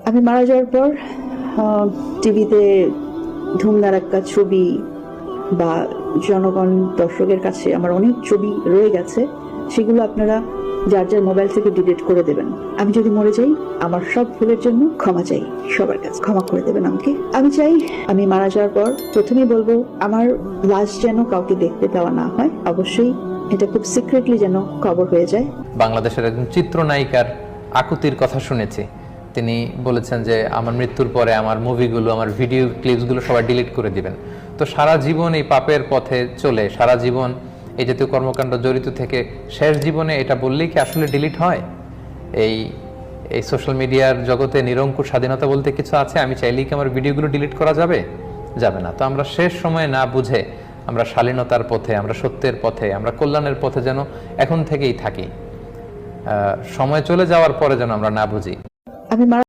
আমি মারা যাওয়ার পর টিভিতে ধুমধারাক্কা ছবি বা জনগণ দর্শকের কাছে আমার অনেক ছবি রয়ে গেছে, সেগুলো আপনারা যার যার মোবাইল থেকে ডিলিট করে দেবেন। আমি যদি মরে যাই, আমার সব ভুলের জন্য ক্ষমা চাই, সবার কাছে ক্ষমা করে দেবেন আমাকে। আমি চাই আমি মারা যাওয়ার পর প্রথমেই বলবো আমার লাশ যেন কাউকে দেখতে দেওয়া না হয়, অবশ্যই এটা খুব সিক্রেটলি যেন কবর হয়ে যায়। বাংলাদেশের একজন চিত্রনায়িকার আকুতির কথা শুনেছি। তিনি বলেছেন যে আমার মৃত্যুর পরে আমার মুভিগুলো, আমার ভিডিও ক্লিপসগুলো সবাই ডিলিট করে দিবেন। তো সারা জীবন এই পাপের পথে চলে, সারা জীবন এই জাতীয় কর্মকাণ্ড জড়িত থেকে শেষ জীবনে এটা বললেই কি আসলে ডিলিট হয়? এই এই সোশ্যাল মিডিয়ার জগতে নিরঙ্কুশ স্বাধীনতা বলতে কিছু আছে? আমি চাইলেই কি আমার ভিডিওগুলো ডিলিট করা যাবে? যাবে না। তো আমরা শেষ সময়ে না বুঝে আমরা শালীনতার পথে, আমরা সত্যের পথে, আমরা কল্যাণের পথে যেন এখন থেকেই থাকি। সময় চলে যাওয়ার পরে যেন আমরা না বুঝি। আমি